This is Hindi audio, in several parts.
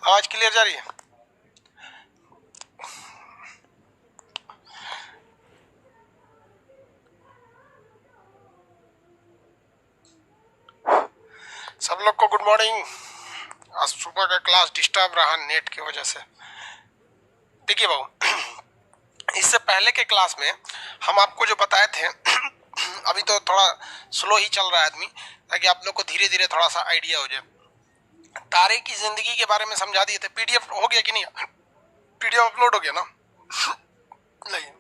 आवाज क्लियर जा रही है? सब लोग को गुड मॉर्निंग। आज सुबह का क्लास डिस्टर्ब रहा नेट की वजह से। देखिए बाबू, इससे पहले के क्लास में हम आपको जो बताए थे अभी तो थोड़ा स्लो ही चल रहा है आदमी, ताकि आप लोग को धीरे धीरे थोड़ा सा आइडिया हो जाए। तारे की जिंदगी के बारे में समझा दिए थे। पीडीएफ हो गया कि नहीं? पीडीएफ अपलोड हो गया ना? नहीं,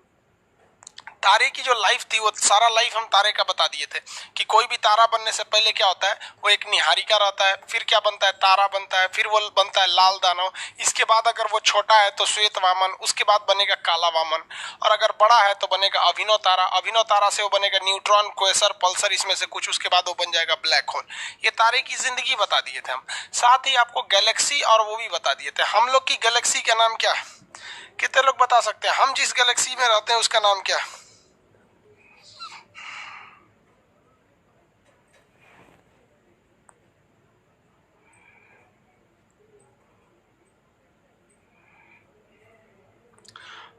तारे की जो लाइफ थी वो सारा लाइफ हम तारे का बता दिए थे कि कोई भी तारा बनने से पहले क्या होता है, वो एक निहारिका रहता है, फिर क्या बनता है, तारा बनता है, फिर वो बनता है लाल दानव, इसके बाद अगर वो छोटा है तो श्वेत वामन, उसके बाद बनेगा काला वामन, और अगर बड़ा है तो बनेगा अभिनव तारा, अभिनव तारा से वो बनेगा न्यूट्रॉन, क्वेसर, पल्सर, इसमें से कुछ, उसके बाद वो बन जाएगा ब्लैक होल। ये तारे की जिंदगी बता दिए थे हम। साथ ही आपको गैलेक्सी और वो भी बता दिए थे। हम लोग की गैलेक्सी का नाम क्या है? कितने लोग बता सकते हैं? हम जिस गैलेक्सी में रहते हैं उसका नाम क्या है?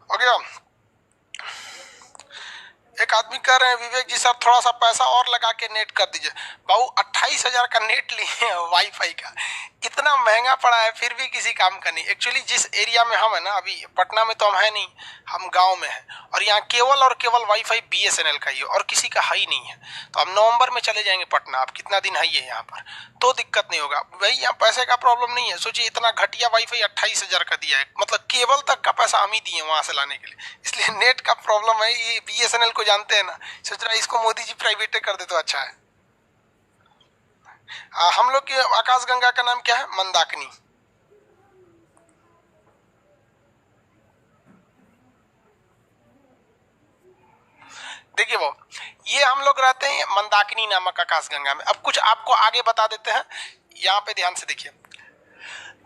हो गया? एक आदमी कह रहे हैं विवेक जी सर थोड़ा सा पैसा और लगा के नेट कर दीजिए। बाबू 28,000 का नेट लिए हैं वाईफाई का, इतना महंगा पड़ा है फिर भी किसी काम का नहीं। एक्चुअली जिस एरिया में हम है ना, अभी पटना में तो हम है नहीं, हम गांव में हैं, और यहाँ केवल और केवल वाईफाई बीएसएनएल का ही है और किसी का है ही नहीं है। तो हम नवंबर में चले जाएंगे पटना। आप कितना दिन है ये यहाँ पर, तो दिक्कत नहीं होगा भाई। यहाँ पैसे का प्रॉब्लम नहीं है। सोचिए इतना घटिया वाईफाई 28,000 का दिया है, मतलब केबल तक का पैसा हम ही दिए वहां से लाने के लिए। इसलिए नेट का प्रॉब्लम है। ये बीएसएनएल को जानते हैं ना, सोच रहा है इसको मोदी जी प्राइवेट कर दे तो अच्छा है। हम लोग के आकाशगंगा का नाम क्या है? मंदाकिनी। देखिए वो, ये हम लोग रहते हैं मंदाकिनी नामक आकाशगंगा में। अब कुछ आपको आगे बता देते हैं, यहाँ पे ध्यान से देखिए।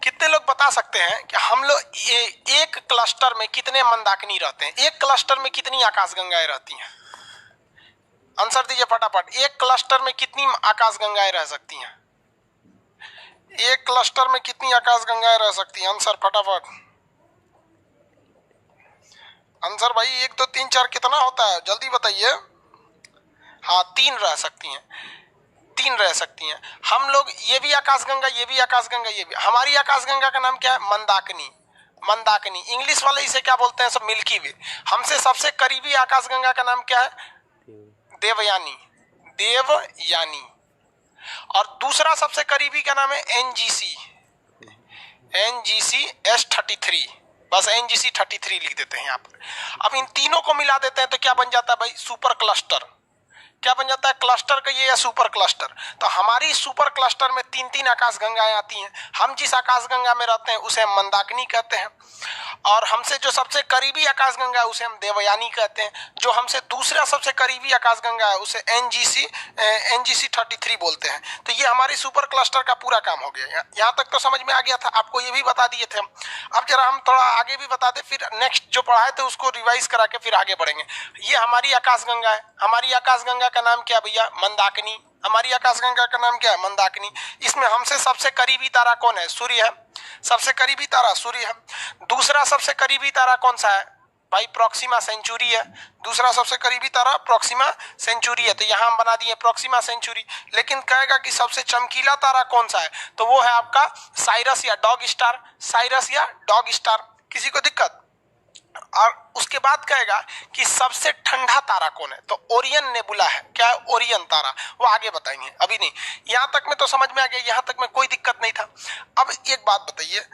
कितने लोग बता सकते हैं कि हम लोग ये एक क्लस्टर में कितने मंदाकिनी रहते हैं? एक क्लस्टर में कितनी आकाशगंगाएं रहती हैं? आंसर दीजिए फटाफट। एक क्लस्टर में कितनी आकाशगंगाएं रह सकती हैं? एक क्लस्टर में कितनी आकाशगंगाएं रह सकती हैं? आंसर फटाफट। आंसर भाई 1 2 3 4 कितना होता है? जल्दी बताइए। हाँ, 3 रह सकती हैं। 3 रह सकती हैं। हम लोग ये भी आकाशगंगा, ये भी आकाशगंगा, ये भी। हमारी आकाशगंगा का नाम क्या है? मंदाकिनी। मंदाकिनी। इंग्लिश वाले इसे क्या बोलते हैं? सब मिल्की वे। हमसे सबसे करीबी आकाशगंगा का नाम क्या है? देवयानी। देवयानी। और दूसरा सबसे करीबी का नाम है एनजीसी। NGC S33। बस एनजीसी 33 लिख देते हैं यहाँ पर। अब इन तीनों को मिला देते हैं तो क्या बन जाता है भाई? Super cluster. क्या बन जाता है? क्लस्टर का ये या सुपर क्लस्टर। तो हमारी सुपर क्लस्टर में 3-3 आकाशगंगाएं आती हैं। हम जिस आकाशगंगा में रहते हैं उसे हम मंदाकिनी कहते हैं, और हमसे जो सबसे करीबी आकाशगंगा है उसे हम देवयानी कहते हैं। जो हमसे दूसरा सबसे करीबी आकाशगंगा है उसे एनजीसी 33 बोलते हैं। तो ये हमारी सुपर क्लस्टर का पूरा काम हो गया। यहाँ तक तो समझ में आ गया था। आपको ये भी बता दिए थे। अब जरा हम थोड़ा आगे भी बता दें, फिर नेक्स्ट जो पढ़ाए थे उसको रिवाइज करा के फिर आगे बढ़ेंगे। ये हमारी आकाशगंगा है। हमारी आकाशगंगा का नाम क्या भैया? मंदाकिनी। हमारी आकाशगंगा का नाम क्या है? मंदाकिनी। इसमें हमसे सबसे करीबी तारा कौन है? सूर्य है। सबसे करीबी तारा सूर्य है। दूसरा सबसे करीबी तारा कौन सा है भाई? प्रोक्सिमा सेंचुरी है। दूसरा सबसे करीबी तारा प्रोक्सिमा सेंचुरी है। तो यहां हम बना दिए प्रोक्सिमा सेंचुरी। लेकिन कहेगा कि सबसे चमकीला तारा कौन सा है? तो वो है आपका साइरस या डॉग स्टार। साइरस या डॉग स्टार। किसी को दिक्कत? और उसके बाद कहेगा कि सबसे ठंडा तारा कौन है? तो ओरियन नेबुला है। क्या है? ओरियन तारा। वो आगे बताएंगे, अभी नहीं। यहां तक में तो समझ में आ गया, यहां तक में कोई दिक्कत नहीं था। अब एक बात बताइए,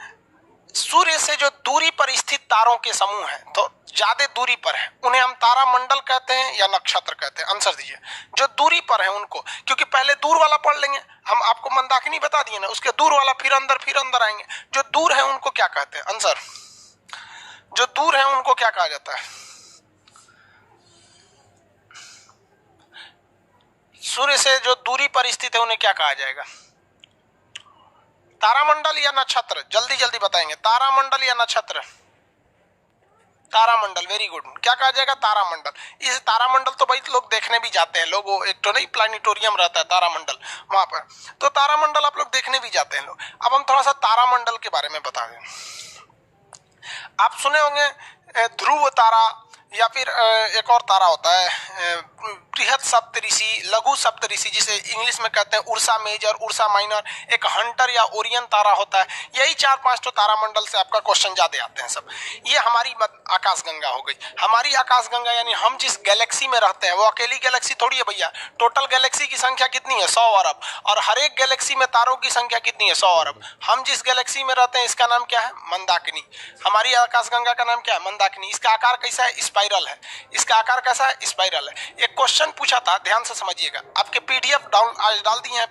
सूर्य से जो दूरी पर स्थित तारों के समूह हैं, तो ज्यादा दूरी पर है, उन्हें हम तारा मंडल कहते हैं या नक्षत्र कहते हैं? आंसर दीजिए। जो दूरी पर है उनको, क्योंकि पहले दूर वाला पढ़ लेंगे हम। आपको मंदाकिनी बता दिए ना, उसके दूर वाला फिर अंदर आएंगे। जो दूर है उनको क्या कहते हैं? आंसर। जो दूर है उनको क्या कहा जाता है? सूर्य से जो दूरी पर स्थित है उन्हें क्या कहा जाएगा? तारामंडल या नक्षत्र? जल्दी जल्दी बताएंगे। तारामंडल या नक्षत्र? तारामंडल, वेरी गुड। क्या कहा जाएगा? तारामंडल। इस तारामंडल तो भाई लोग देखने भी जाते हैं, लोग वो एक तो नहीं प्लानिटोरियम रहता है तारामंडल वहां पर, तो तारामंडल आप लोग देखने भी जाते हैं लोग। अब हम थोड़ा सा तारामंडल के बारे में बता दें। आप सुने होंगे ध्रुव तारा, या फिर एक और तारा होता है बृहद सप्तऋषि, लघु सप्तऋषि, जिसे इंग्लिश में कहते हैं उर्सा मेजर, उर्सा माइनर, एक हंटर या ओरियन तारा होता है। यही 4-5 तो तारामंडल से आपका क्वेश्चन ज्यादा आते हैं सब। ये हमारी आकाशगंगा हो गई। हमारी आकाशगंगा यानी हम जिस गैलेक्सी में रहते हैं वो अकेली गैलेक्सी थोड़ी है भैया। टोटल गैलेक्सी की संख्या कितनी है? 100 अरब। और हर एक गैलेक्सी में तारों की संख्या कितनी है? 100 अरब। हम जिस गैलेक्सी में रहते हैं इसका नाम क्या है? मंदाकिनी। हमारी आकाशगंगा का नाम क्या है? मंदाकिनी। इसका आकार कैसा है? स्पाइरल है। इसका आकार कैसा है? स्पाइरल है। एक क्वेश्चन पूछा था, ध्यान से समझिएगा, आपके पीडीएफ डाल दिए हैं,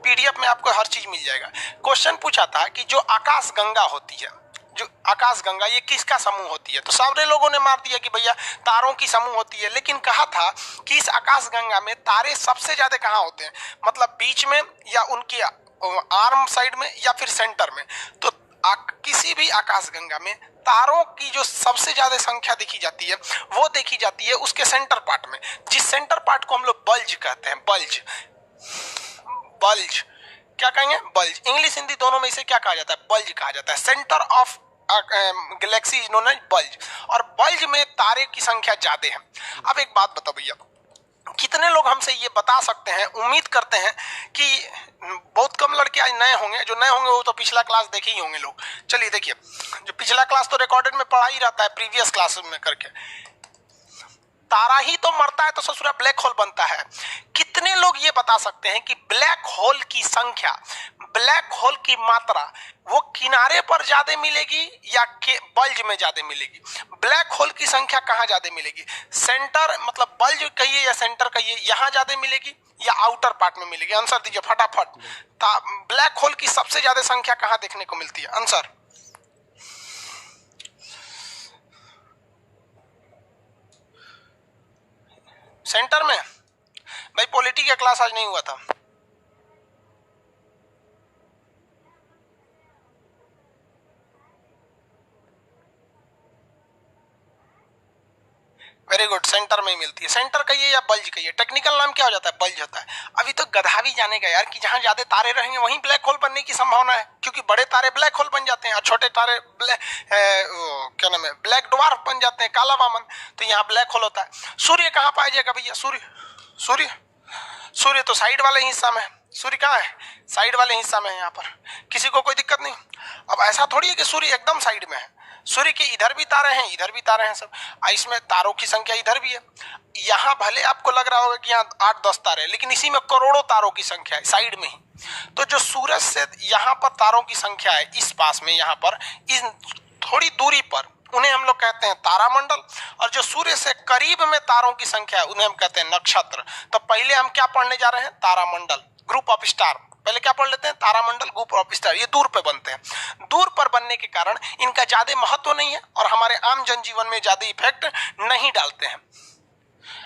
पीडीएफ में आपको हर चीज मिल जाएगा। क्वेश्चन पूछा था कि जो आकाशगंगा होती है, जो आकाशगंगा, ये किसका समूह होती है? तो सारे लोगों ने मार दिया कि भैया तारों की समूह होती है, लेकिन कहा था कि इस आकाशगंगा में तारे सबसे ज्यादा कहाँ होते हैं, मतलब बीच में या उनकी आर्म साइड में या फिर सेंटर में। तो किसी भी आकाशगंगा में तारों की जो सबसे ज्यादा संख्या देखी जाती है वो देखी जाती है उसके सेंटर पार्ट में, जिस सेंटर पार्ट को हम लोग बल्ज कहते हैं। बल्ज, बल्ज क्या कहेंगे? बल्ज। इंग्लिश हिंदी दोनों में इसे क्या कहा जाता है? बल्ज कहा जाता है। Centre of galaxy is known as bulge. और बल्ज में तारे की संख्या ज्यादा है। अब एक बात बताओ भैया, कितने लोग हमसे ये बता सकते हैं, उम्मीद करते हैं कि बहुत कम लड़के आज नए होंगे, जो नए होंगे वो तो पिछला क्लास देखे ही होंगे लोग। चलिए देखिए, जो पिछला क्लास तो रिकॉर्डेड में पढ़ा ही रहता है प्रीवियस क्लास में करके। तारा ही तो मरता है तो ससुरा ब्लैक होल बनता है। कितने लोग ये बता सकते हैं कि ब्लैक होल की संख्या, ब्लैक होल की मात्रा वो किनारे पर ज्यादा मिलेगी या बल्ज में ज्यादा मिलेगी? ब्लैक होल की संख्या कहाँ ज्यादा मिलेगी? सेंटर मतलब बल्ज कहिए या सेंटर कहिए, यहाँ ज्यादा मिलेगी या आउटर पार्ट में मिलेगी? आंसर दीजिए फटाफट। ब्लैक होल की सबसे ज्यादा संख्या कहाँ देखने को मिलती है? आंसर सेंटर में। भाई पॉलिटी का क्लास आज नहीं हुआ था। वेरी गुड, सेंटर में ही मिलती है। सेंटर कहिए या बल्ज कहिए, टेक्निकल नाम क्या हो जाता है? बल्ज होता है। अभी तो गधा भी जानेगा यार कि जहां ज्यादा तारे रहेंगे वहीं ब्लैक होल बनने की संभावना है, क्योंकि बड़े तारे ब्लैक होल बन जाते हैं और छोटे तारे क्या नाम है, ब्लैक ड्वार्फ बन जाते हैं, काला वामन। तो यहाँ ब्लैक होल होता है। सूर्य कहाँ पाया जाएगा भैया? सूर्य सूर्य तो साइड वाले हिस्सा में है। सूर्य कहाँ है? साइड वाले हिस्सा में है। यहाँ पर किसी को कोई दिक्कत नहीं। अब ऐसा थोड़ी है कि सूर्य एकदम साइड में है। सूर्य के इधर भी तारे हैं, इधर भी तारे हैं सब। इसमें तारों की संख्या इधर भी है। यहाँ भले आपको लग रहा होगा कि यहाँ 8-10 तारे हैं, लेकिन इसी में करोड़ों तारों की संख्या है साइड में ही। तो जो सूरज से यहाँ पर तारों की संख्या है, इस पास में यहाँ पर इस थोड़ी दूरी पर, उन्हें हम लोग कहते हैं तारामंडल। और जो सूर्य से करीब में तारों की संख्या है उन्हें हम कहते हैं नक्षत्र। तो पहले हम क्या पढ़ने जा रहे हैं? तारामंडल, ग्रुप ऑफ स्टार। पहले क्या पढ़ लेते हैं? तारामंडल, ग्रुप ऑफ स्टार। ये दूर पे बनते हैं। दूर पर बनने के कारण इनका ज्यादा महत्व नहीं है और हमारे आम जनजीवन में ज्यादा इफेक्ट नहीं डालते हैं।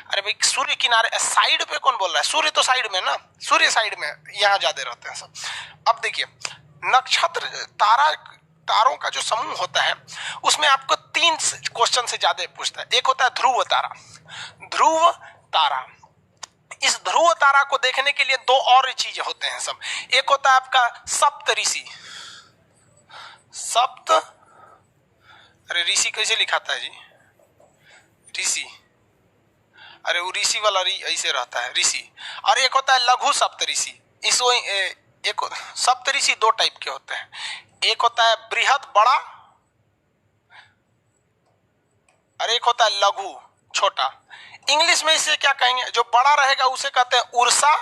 अरे भाई सूर्य किनारे साइड पे कौन बोल रहा है? सूर्य तो साइड में ना, सूर्य साइड में, यहाँ ज्यादा रहते हैं सब। अब देखिए, नक्षत्र तारों का जो समूह होता है उसमें आपको 3 क्वेश्चन से ज्यादा पूछता है। एक होता है ध्रुव तारा। ध्रुव तारा, इस ध्रुव तारा को देखने के लिए 2 और चीजें होते हैं सब। एक होता है आपका सप्तऋषि। अरे ऋषि कैसे लिखाता है जी? ऋषि, अरे वो ऋषि वाला ऐसे रहता है, ऋषि। और एक होता है लघु सप्तऋषि। इसको एक सप्तऋषि 2 टाइप के होते हैं। एक होता है बृहद बड़ा और एक होता है लघु छोटा। इंग्लिश में इसे क्या कहेंगे? जो बड़ा रहेगा उसे कहते हैं उर्सा,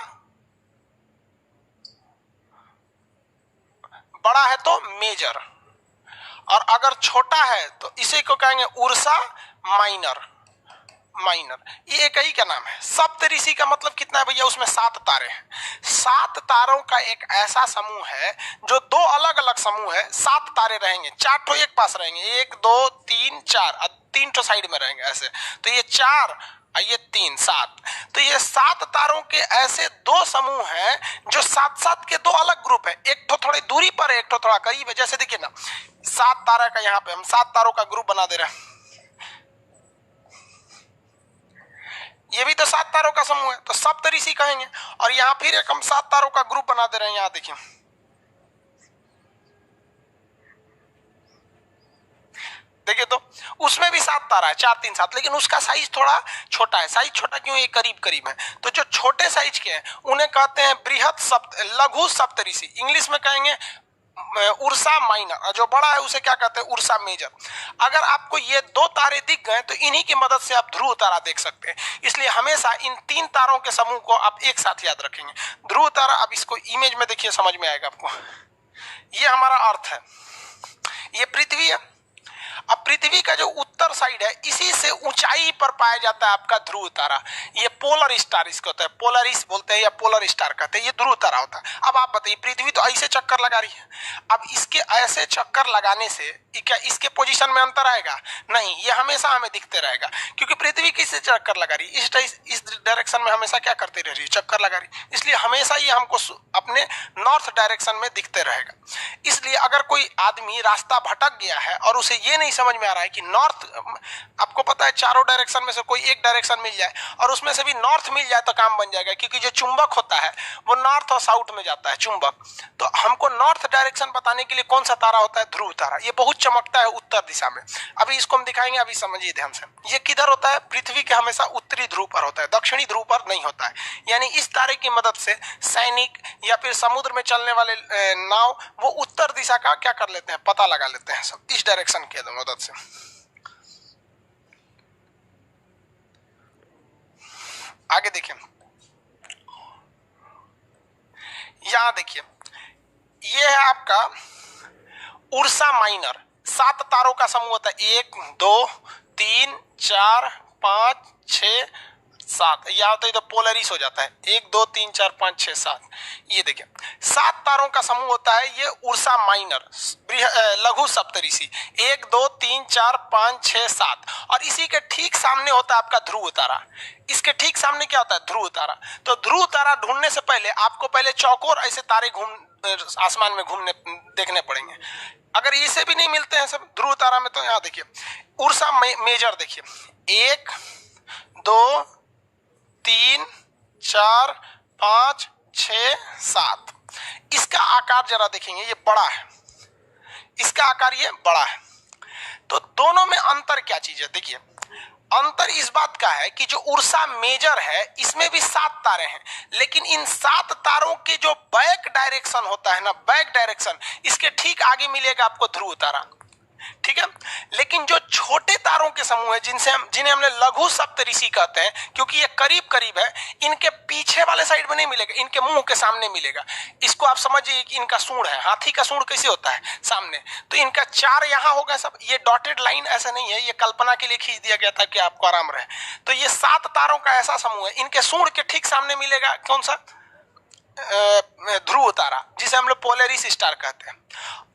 बड़ा है तो मेजर, और अगर छोटा है तो इसे को कहेंगे उर्सा माइनर। ये एक ही का नाम है। सप्तऋषि का मतलब कितना है भैया? उसमें 7 तारे हैं। 7 तारों का एक ऐसा समूह है जो 2 अलग अलग समूह है। 7 तारे रहेंगे, 4 ठो एक पास रहेंगे, 1 2 3 4, और 3 ठो साइड में रहेंगे ऐसे। तो ये 4 और ये 3, 7। तो ये 7 तारों के ऐसे 2 समूह हैं जो 7-7 के 2 अलग ग्रुप है। एक ठो थोड़ी दूरी पर है, एक ठो थोड़ा करीब है। जैसे देखिए ना, 7 तारा का यहाँ पे हम 7 तारों का ग्रुप बना दे रहे हैं। ये भी तो 7 तारों का समूह है, तो सप्तऋषि कहेंगे। और यहां फिर एक हम 7 तारों का ग्रुप बना दे रहे हैं, यहां देखिए देखिए, तो उसमें भी 7 तारा है, 4 3 7, लेकिन उसका साइज थोड़ा छोटा है। साइज छोटा क्यों? ये करीब करीब है। तो जो छोटे साइज के हैं उन्हें कहते हैं लघु सप्तऋषि, इंग्लिश में कहेंगे उर्सा माइनर, और जो बड़ा है उसे क्या कहते हैं? Ursa Major. अगर आपको ये 2 तारे दिख गए तो इन्हीं की मदद से आप ध्रुव तारा देख सकते हैं। इसलिए हमेशा इन 3 तारों के समूह को आप एक साथ याद रखेंगे। ध्रुव तारा, अब इसको इमेज में देखिए, समझ में आएगा आपको। ये हमारा अर्थ है, ये पृथ्वी है। अब पृथ्वी का जो उत्तर साइड है, इसी से ऊंचाई पर पाया जाता है आपका ध्रुव तारा। ये पोलर स्टार इसको होता है, पोलरिस बोलते हैं या पोलर स्टार कहते हैं, ये ध्रुव तारा होता है। अब आप बताइए, पृथ्वी तो ऐसे चक्कर लगा रही है, अब इसके ऐसे चक्कर लगाने से क्या इसके पोजीशन में अंतर आएगा? नहीं, ये हमेशा हमें दिखते रहेगा, क्योंकि पृथ्वी किससे चक्कर लगा रही है? इस डायरेक्शन में हमेशा क्या करती रह रही है? चक्कर लगा रही है। इसलिए हमेशा ये हमको अपने नॉर्थ डायरेक्शन में दिखते रहेगा। इसलिए अगर कोई आदमी रास्ता भटक गया है और उसे ये नहीं समझ में आ रहा है कि नॉर्थ, आपको पता है चारों डायरेक्शन में से कोई एक डायरेक्शन मिल जाए और उसमें से भी नॉर्थ मिल जाए तो काम बन जाएगा, क्योंकि जो चुंबक होता है वो नॉर्थ और साउथ में जाता है चुंबक। तो हमको नॉर्थ डायरेक्शन बताने के लिए कौन सा तारा होता है? ध्रुव तारा। ये बहुत चमकता है उत्तर दिशा में। अभी इसको हम दिखाएंगे, अभी समझिए ध्यान से। ये किधर होता है? पृथ्वी के हमेशा उत्तरी ध्रुव पर होता है, दक्षिणी ध्रुव पर नहीं होता है। यानी इस तारे की मदद से सैनिक या फिर समुद्र में चलने वाले नाव वो उत्तर दिशा का क्या कर लेते हैं? पता लगा लेते हैं सब इस डायरेक्शन के मदद से। आगे देखिए, यहां देखिए, ये है आपका उर्सा माइनर। 7 तारों का समूह होता है, 1 2 3 4 5 6 7। या तो ये तो पोलरिस हो जाता है, 1 2 3 4 5 6 7। ये देखिए 7 तारों का समूह होता है, ये उर्सा माइनर लघु सप्तऋषि। 1 2 3 4 5 6 7। और इसी के ठीक सामने होता है आपका ध्रुव तारा। इसके ठीक सामने क्या होता है? ध्रुव तारा। तो ध्रुव तारा ढूंढने से पहले आपको पहले चौकोर ऐसे तारे आसमान में घूमने देखने पड़ेंगे। अगर इसे भी नहीं मिलते हैं सब ध्रुव तारा में, तो यहाँ देखिए उर्सा मेजर देखिए, 1 2 3 4 5 6 7। इसका आकार जरा देखेंगे, ये बड़ा है, इसका आकार ये बड़ा है। तो दोनों में अंतर क्या चीज है? देखिए अंतर इस बात का है कि जो उर्सा मेजर है इसमें भी 7 तारे हैं, लेकिन इन 7 तारों के जो बैक डायरेक्शन होता है ना, बैक डायरेक्शन, इसके ठीक आगे मिलेगा आपको ध्रुव तारा। ठीक है, लेकिन जो छोटे तारों के समूह है जिन्हें हमने लघु सप्तऋषि कहते हैं, क्योंकि ये करीब करीब है, इनके पीछे वाले साइड में नहीं मिलेगा, इनके मुंह के सामने मिलेगा। इसको आप समझिए कि इनका सूंड है, हाथी का सूंड कैसे होता है? सामने। तो इनका 4 यहाँ होगा सब। ये डॉटेड लाइन ऐसा नहीं है, ये कल्पना के लिए खींच दिया गया था कि आपको आराम रहे। तो ये 7 तारों का ऐसा समूह है, इनके सूंड के ठीक सामने मिलेगा कौन सा? ध्रुव तारा, जिसे हम लोग पोलरिस स्टार कहते हैं।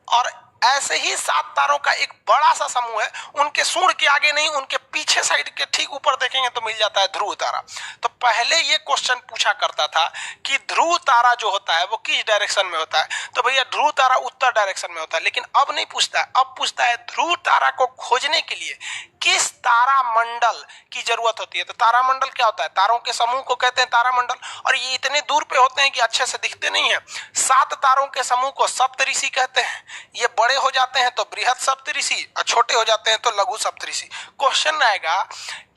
और ऐसे ही 7 तारों का एक बड़ा सा समूह है, उनके सूंड के आगे नहीं, उनके पीछे साइड के ठीक ऊपर देखेंगे तो मिल जाता है ध्रुव तारा। तो पहले ये क्वेश्चन पूछा करता था कि ध्रुव तारा जो होता है वो किस डायरेक्शन में होता है? तो भैया ध्रुव तारा उत्तर डायरेक्शन में होता है। लेकिन अब नहीं पूछता है, अब पूछता है ध्रुव तारा को खोजने के लिए किस तारामंडल की जरूरत होती है? तो तारामंडल क्या होता है? तारों के समूह को कहते हैं तारामंडल। और ये इतने दूर पे होते हैं कि अच्छे से दिखते नहीं है। 7 तारों के समूह को सप्तऋषि कहते हैं। ये बड़े हो जाते हैं तो बृहद सप्तऋषि और छोटे हो जाते हैं तो लघु सप्तऋषि। क्वेश्चन आएगा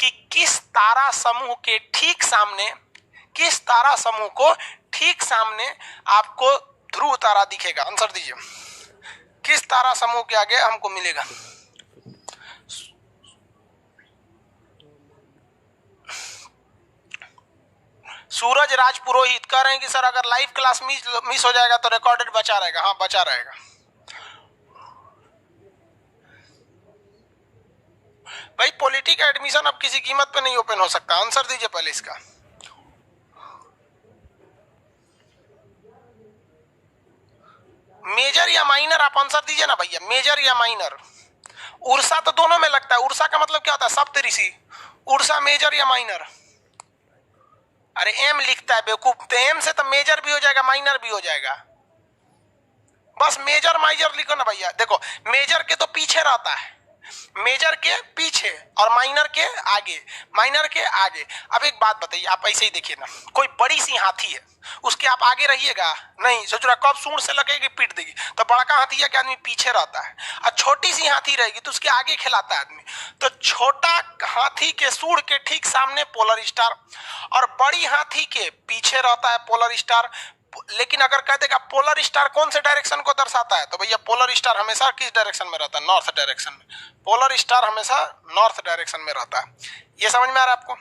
कि किस तारा समूह के ठीक सामने, किस तारा समूह को ठीक सामने आपको ध्रुव तारा दिखेगा? आंसर दीजिए, किस तारा समूह के आगे हमको मिलेगा? सूरज राज पुरोहित कह रहे हैं कि सर अगर लाइव क्लास मिस हो जाएगा तो रिकॉर्डेड बचा रहेगा। हाँ, बचा रहेगा। भाई पॉलिटी का एडमिशन अब किसी कीमत पे नहीं ओपन हो सकता। आंसर दीजिए पहले इसका। मेजर या माइनर, आप आंसर दीजिए ना भैया, मेजर या माइनर? उर्सा तो दोनों में लगता है। उर्सा का मतलब क्या होता है? सप्तऋषि। उर्सा मेजर या माइनर? अरे एम लिखता है बेवकूफ, तो एम से तो मेजर भी हो जाएगा माइनर भी हो जाएगा। बस मेजर माइनर लिखो ना भैया। देखो मेजर के तो पीछे रहता है, मेजर के पीछे पीछे और माइनर के आगे, माइनर के आगे। अब एक बात बताइए, आप ऐसे ही देखिए ना, कोई बड़ी सी हाथी है, उसके आप आगे रहिएगा नहीं, सोच रहा कब सूंड से लगेगी पीट देगी, तो बड़ा हाथी है कि आदमी पीछे रहता है, और छोटी सी हाथी रहेगी तो उसके आगे खिलाता है आदमी। तो छोटा हाथी के सूंड के ठीक सामने पोलर स्टार, और बड़ी हाथी के पीछे रहता है पोलर स्टार। लेकिन अगर कह देगा पोलर स्टार कौन से डायरेक्शन को दर्शाता है, तो भैया पोलर स्टार हमेशा किस डायरेक्शन में रहता है? नॉर्थ डायरेक्शन में। पोलर स्टार हमेशा नॉर्थ डायरेक्शन में रहता है। ये समझ में आ रहा है आपको?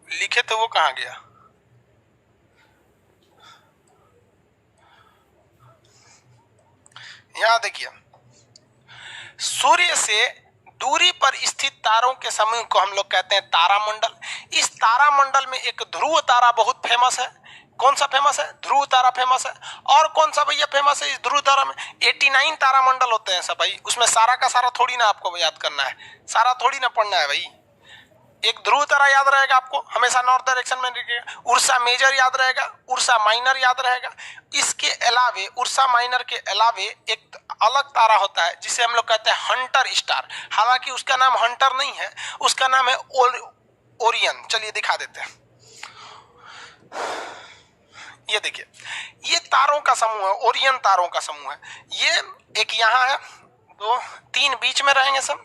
लिखे तो वो कहां गया? यहां देखिए, सूर्य से दूरी पर स्थित तारों के समूह को हम लोग कहते हैं तारामंडल। इस तारामंडल में एक ध्रुव तारा बहुत फेमस है। कौन सा फेमस है? ध्रुव तारा फेमस है। और कौन सा भैया फेमस है इस ध्रुव तारा में? 89 तारामंडल होते हैं सब भाई, उसमें सारा का सारा थोड़ी ना आपको याद करना है, सारा थोड़ी ना पढ़ना है भाई। एक ध्रुव तारा याद रहेगा आपको, हमेशा नॉर्थ डायरेक्शन में रहेगा। उर्सा मेजर याद रहेगा, उर्सा माइनर याद रहेगा। इसके अलावे, उर्सा माइनर के अलावे एक अलग तारा होता है जिसे हम लोग कहते हैं हंटर स्टार। हालांकि उसका नाम हंटर नहीं है, उसका नाम है ओरियन। चलिए दिखा देते हैं। ये देखिए, ये तारों का समूह है, ओरियन तारों का समूह है। ये एक यहाँ है, 2 3 बीच में रहेंगे सब,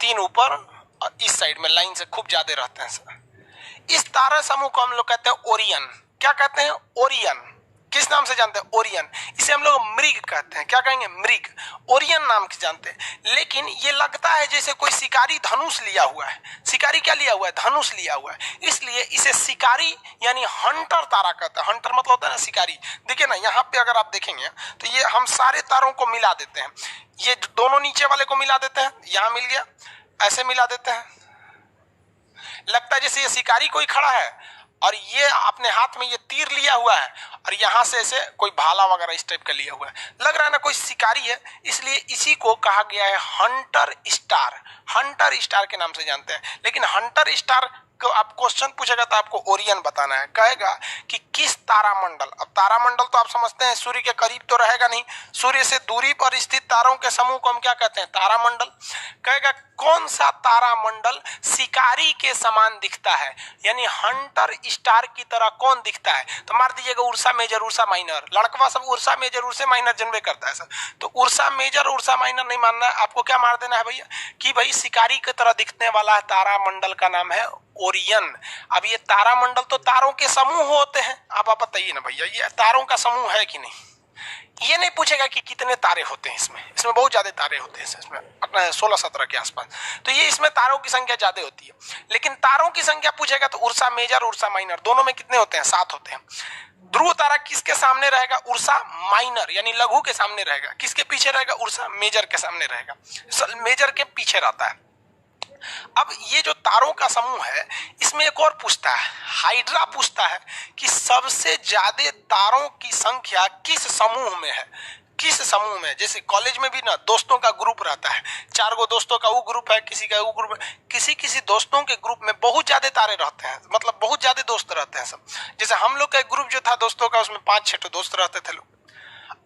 3 ऊपर और इस साइड में लाइन से खूब ज्यादा रहते हैं सब। इस तारा समूह को हम लोग कहते हैं ओरियन। क्या कहते हैं? ओरियन। किस नाम से जानते हैं? ओरियन। इसे हम लोग मृग कहते हैं। क्या कहेंगे? मृग। ओरियन नाम से जानते हैं। लेकिन ये लगता है जैसे कोई शिकारी धनुष लिया हुआ है। शिकारी क्या लिया हुआ है? धनुष लिया हुआ है। इसलिए इसे शिकारी यानी हंटर तारा कहते हैं। हंटर मतलब होता है ना शिकारी। देखिए ना, यहाँ पे अगर आप देखेंगे तो ये हम सारे तारों को मिला देते हैं। ये दोनों नीचे वाले को मिला देते हैं, यहाँ मिल गया, ऐसे मिला देते हैं, लगता है जैसे ये शिकारी कोई खड़ा है और ये अपने हाथ में ये तीर लिया हुआ है और यहाँ से ऐसे कोई भाला वगैरह इस टाइप का लिया हुआ है, लग रहा है ना कोई शिकारी है। इसलिए इसी को कहा गया है हंटर स्टार। हंटर स्टार के नाम से जानते हैं। लेकिन हंटर स्टार को आप क्वेश्चन पूछेगा तो आपको ओरियन बताना है। कहेगा कि किस तारामंडल, अब तारामंडल तो आप समझते हैं सूर्य के करीब तो रहेगा नहीं, सूर्य से दूरी पर स्थित तारों के समूह को हम क्या कहते हैं? तारामंडल। कहेगा कौन सा तारामंडल शिकारी के समान दिखता है, यानी हंटर स्टार की तरह कौन दिखता है? तो मार दीजिएगा उर्सा मेजर, उर्सा माइनर। लड़कवा सब उर्सा मेजर, उर्सा माइनर जनवे करता है सर। तो उर्सा मेजर, उर्सा माइनर नहीं मानना है आपको। क्या मार देना है भैया कि भाई शिकारी की तरह दिखने वाला तारामंडल का नाम है ओरियन। अब ये तारामंडल तो तारों के समूह होते हैं। आप बताइए ना भैया, ये तारों का समूह है कि नहीं? ये नहीं पूछेगा कि कितने तारे होते हैं इसमें बहुत ज्यादा तारे होते हैं इसमें, अपना 16-17 के आसपास। तो ये इसमें तारों की संख्या ज्यादा होती है। लेकिन तारों की संख्या पूछेगा तो उर्सा मेजर, उर्सा माइनर दोनों में कितने होते हैं? 7 होते हैं। ध्रुव तारा किसके सामने रहेगा? उर्सा माइनर यानी लघु के सामने रहेगा। किसके पीछे रहेगा? उर्सा मेजर के सामने रहेगा, मेजर के पीछे रहता है। अब ये जो तारों का समूह है, इसमें एक और पूछता है, हाइड्रा पूछता है कि सबसे ज्यादा तारों की संख्या किस समूह में है? किस समूह में? जैसे कॉलेज में भी ना दोस्तों का ग्रुप रहता है, 4 गो दोस्तों का वो ग्रुप है, किसी का वो ग्रुप है। किसी दोस्तों के ग्रुप में बहुत ज्यादा तारे रहते हैं, मतलब बहुत ज्यादा दोस्त रहते हैं सब। जैसे हम लोग का ग्रुप जो था दोस्तों का, उसमें 5-6 दोस्त रहते थे लोग।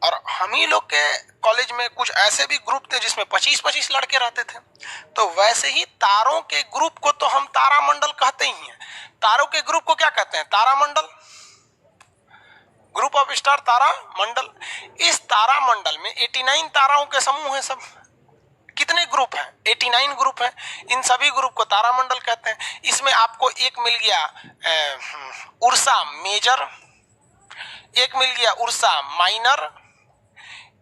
और हम ही लोग के कॉलेज में कुछ ऐसे भी ग्रुप थे जिसमें 25-25 लड़के रहते थे। तो वैसे ही तारों के ग्रुप को तो हम तारामंडल कहते ही हैं। तारों के ग्रुप को क्या कहते हैं? तारामंडल, ग्रुप ऑफ स्टार, तारामंडल। इस तारामंडल में 89 ताराओं के समूह हैं सब। कितने ग्रुप हैं? 89 ग्रुप हैं। इन सभी ग्रुप को तारामंडल कहते हैं। इसमें आपको एक मिल गया उर्सा मेजर, एक मिल गया उर्सा माइनर,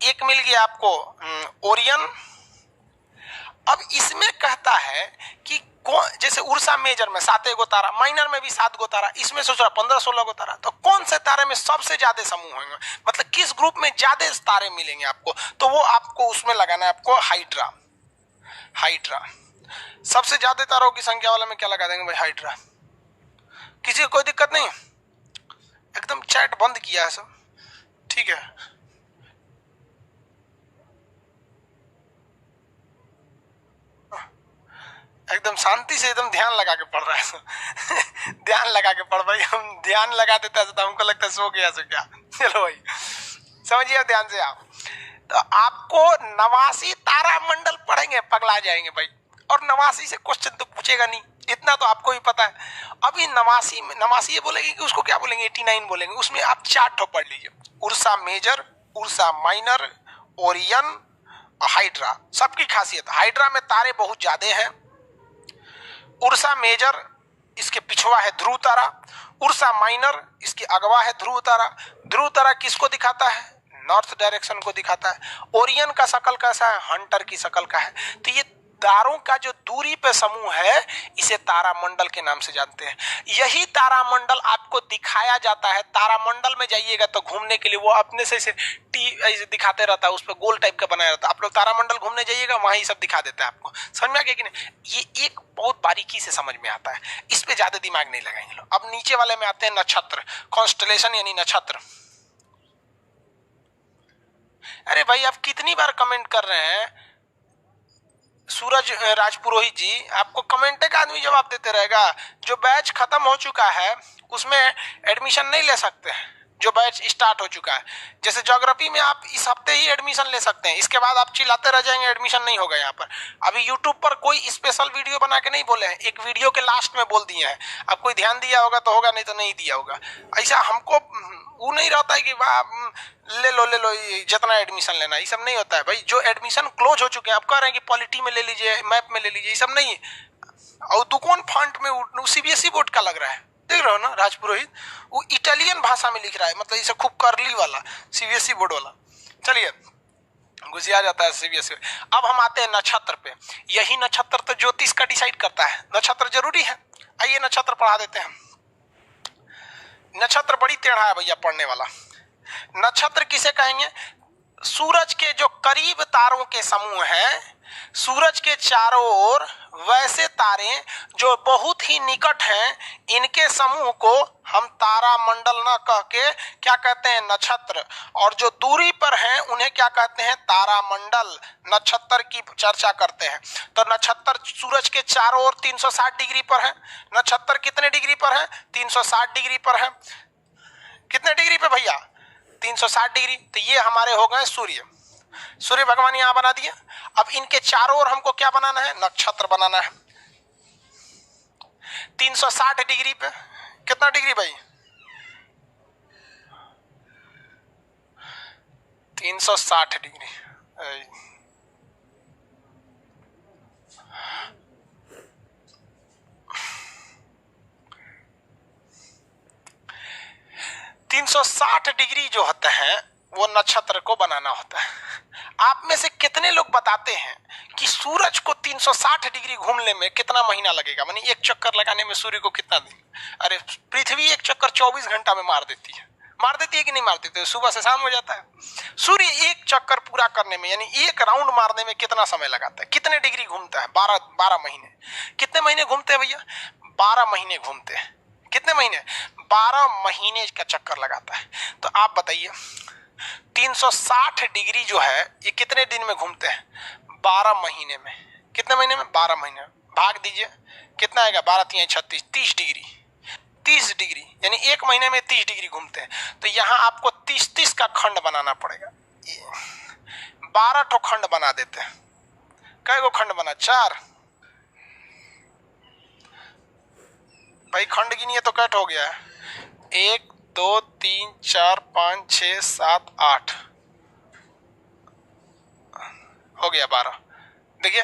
एक मिल गया आपको ओरियन। अब इसमें कहता है कि जैसे उर्सा मेजर में 7 गो तारा, माइनर में भी 7 गो तारा, इसमें सोच रहा 15-16 गो तारा। तो कौन से तारे में सबसे ज्यादा समूह होंगे, मतलब किस ग्रुप में ज्यादा तारे मिलेंगे आपको? तो वो आपको उसमें लगाना है आपको हाइड्रा। हाइड्रा सबसे ज्यादा तारों की संख्या वाले में क्या लगा देंगे भाई? हाइड्रा। किसी को कोई दिक्कत नहीं? एकदम चैट बंद किया है सब, ठीक है। एकदम शांति से एकदम ध्यान लगा के पढ़ रहा है ध्यान लगा के पढ़ भाई। हम ध्यान लगा देते हैं तो हमको लगता है सो गया सो क्या। चलो भाई समझिए ध्यान से आप। तो आपको 89 तारामंडल पढ़ेंगे जाएंगे, पगला जाएंगे भाई। और नवासी से क्वेश्चन तो पूछेगा नहीं, इतना तो आपको भी पता है। अभी नवासी ये बोलेंगे कि उसको क्या बोलेंगे, 89 बोलेंगे। उसमें आप 4 ठो पढ़ लीजिए, Ursa Major, Ursa Minor, Orion, Hydra. सबकी खासियत, हाइड्रा में तारे बहुत ज्यादा हैं, उर्सा मेजर इसके पिछवा है ध्रुव तारा, उर्सा माइनर इसकी अगवा है ध्रुव तारा। ध्रुव तारा किसको दिखाता है, नॉर्थ डायरेक्शन को दिखाता है। ओरियन का शकल कैसा है, हंटर की शकल का है। तो ये तारों का जो दूरी पे समूह है इसे तारामंडल के नाम से जानते हैं। यही तारामंडल आपको दिखाया जाता है, तारामंडल में जाइएगा तो घूमने के लिए वो अपने से ऐसे दिखाते रहता है, उस पर गोल टाइप का बनाया रहता है। आप लोग तारामंडल घूमने जाइएगा वहां ही सब दिखा देता है आपको। समझ में आ गया कि नहीं? ये एक बहुत बारीकी से समझ में आता है, इस पे ज्यादा दिमाग नहीं लगाएंगे लोग। अब नीचे वाले में आते हैं नक्षत्र, कॉन्स्टलेशन यानी नक्षत्र। अरे भाई आप कितनी बार कमेंट कर रहे हैं, सूरज राजपुरोहित जी, आपको कमेंट का आदमी जवाब देते रहेगा। जो बैच खत्म हो चुका है उसमें एडमिशन नहीं ले सकते हैं, जो बैच स्टार्ट हो चुका है। जैसे ज्योग्राफी में आप इस हफ्ते ही एडमिशन ले सकते हैं, इसके बाद आप चिल्लाते रह जाएंगे एडमिशन नहीं होगा। यहाँ पर अभी यूट्यूब पर कोई स्पेशल वीडियो बना के नहीं बोले हैं, एक वीडियो के लास्ट में बोल दिए हैं। अब कोई ध्यान दिया होगा तो होगा, नहीं तो नहीं दिया होगा। ऐसा हमको वो नहीं रहता है कि ले लो जितना एडमिशन लेना, ये सब नहीं होता है भाई। जो एडमिशन क्लोज हो चुके हैं, आप कह रहे हैं कि पॉलिटी में ले लीजिए, मैप में ले लीजिए, ये सब नहीं है। और दुकान फंट में सीबीएसई बोर्ड का लग रहा है, देख रहे हो ना राजपुरोहित, वो इटालियन भाषा में लिख रहा है, मतलब इसे खूब करली वाला सीबीएसई बोर्ड वाला। चलिए घुसिया जाता है सीबीएसई। अब हम आते हैं नक्षत्र पे। यही नक्षत्र तो ज्योतिष का डिसाइड करता है, नक्षत्र जरूरी है। आइए नक्षत्र पढ़ा देते हैं। नक्षत्र बड़ी टेढ़ा है भैया पढ़ने वाला। नक्षत्र किसे कहेंगे, सूरज के जो करीब तारों के समूह हैं, सूरज के चारों ओर वैसे तारे जो बहुत ही निकट हैं, इनके समूह को हम तारामंडल ना कह के क्या कहते हैं, नक्षत्र। और जो दूरी पर हैं उन्हें क्या कहते हैं, तारामंडल। नक्षत्र की चर्चा करते हैं तो नक्षत्र सूरज के चारों ओर 360 डिग्री पर है। नक्षत्र कितने डिग्री पर है, 360 डिग्री पर है। कितने डिग्री पे भैया, 360 डिग्री। तो ये हमारे हो गए सूर्य, सूर्य भगवान यहां बना दिए। अब इनके चारों ओर हमको क्या बनाना है, नक्षत्र बनाना है। 360 डिग्री पे कितना डिग्री भाई, 360 डिग्री। 360 डिग्री जो होता है वो नक्षत्र को बनाना होता है। आप में से कितने लोग बताते हैं कि सूरज को 360 डिग्री घूमने में कितना महीना लगेगा, मानी एक चक्कर लगाने में सूर्य को कितना दिन? अरे पृथ्वी एक चक्कर 24 घंटा में मार देती है। मार देती है कि नहीं मार देती है? सुबह से शाम हो जाता है। सूर्य एक चक्कर पूरा करने में यानी एक राउंड मारने में कितना समय लगाता है, कितने डिग्री घूमता है? 12 महीने। कितने महीने घूमते हैं भैया, 12 महीने घूमते हैं। कितने महीने, 12 महीने का चक्कर लगाता है। तो आप बताइए 360 डिग्री जो है ये कितने दिन में घूमते हैं, 12 महीने में। कितने महीने में, 12 महीने। भाग दीजिए कितना आएगा, 12 3 36, 30 डिग्री। 30 डिग्री यानी एक महीने में 30 डिग्री घूमते हैं। तो यहाँ आपको 30 का खंड बनाना पड़ेगा। 12 ठो खंड बना देते हैं। कै गो खंड बना, 4 भाई। खंड गिनिए तो कैट हो गया है, 1 2 3 4 5 6 7 8 हो गया 12। देखिए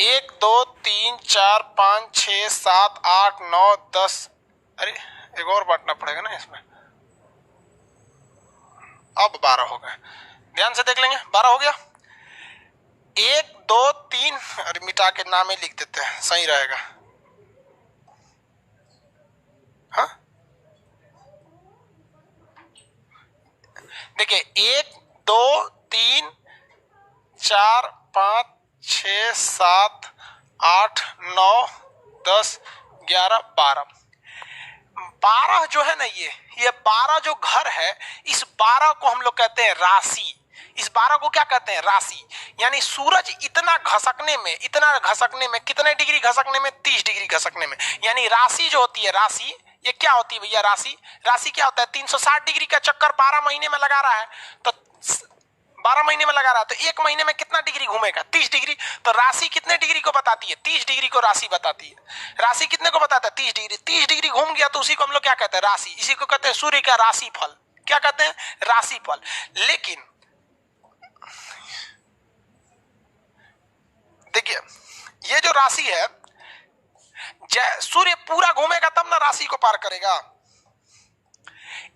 1 2 3 4 5 6 7 8 9 10। अरे एक और बांटना पड़ेगा ना इसमें। अब 12 हो गए, ध्यान से देख लेंगे। 12 हो गया, 1 2 3। अरे मिटा के नाम ही लिख देते हैं, सही रहेगा। हाँ देखिए 1 2 3 4 5 6 7 8 9 10 11 12। 12 जो है ना, ये 12 जो घर है, इस 12 को हम लोग कहते हैं राशि। इस 12 को क्या कहते हैं, राशि। यानी सूरज इतना घसकने में कितने डिग्री घसकने में, 30 डिग्री घसकने में। यानी राशि जो होती है, राशि ये क्या होती है भैया, राशि क्या होता है, 360 डिग्री का चक्कर 12 महीने में लगा रहा है। तो 12 महीने में लगा रहा है तो एक महीने में कितना डिग्री घूमेगा? 30 डिग्री। तो राशि कितने डिग्री को बताती है? 30 डिग्री को राशि बताती है। राशि कितने को बताता है? 30 डिग्री। 30 डिग्री घूम गया तो उसी को हम लोग क्या कहते हैं? राशि। इसी को कहते हैं सूर्य का राशिफल। क्या कहते हैं? राशिफल। लेकिन देखिए ये जो राशि है, सूर्य पूरा घूमेगा तब ना राशि को पार करेगा।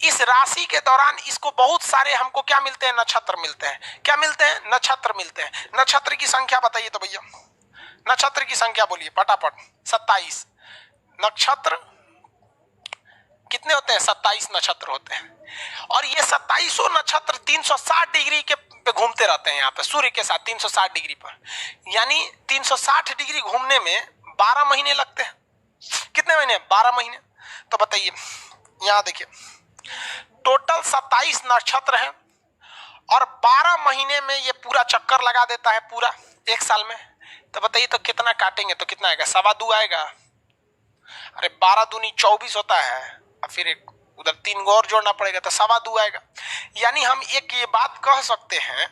इस राशि के दौरान इसको बहुत सारे हमको क्या मिलते हैं? नक्षत्र मिलते हैं। क्या मिलते हैं? नक्षत्र मिलते हैं। नक्षत्र की संख्या बताइए तो भैया, नक्षत्र की संख्या बोलिए फटाफट। 27 नक्षत्र कितने होते हैं? 27 नक्षत्र होते हैं। और ये 27 नक्षत्र 360 डिग्री के पे घूमते रहते हैं यहाँ पे सूर्य के साथ 360 डिग्री पर। यानी 360 डिग्री घूमने में 12 महीने लगते हैं। कितने महीने? 12 महीने। तो बताइए यहाँ देखिए टोटल 27 नक्षत्र हैं और 12 महीने में ये पूरा चक्कर लगा देता है पूरा एक साल में। तो बताइए तो कितना काटेंगे तो कितना आएगा? 2.25 आएगा। अरे 12 दूनी 24 होता है और फिर एक उधर 3 और जोड़ना पड़ेगा तो 2.25 आएगा। यानी हम एक ये बात कह सकते हैं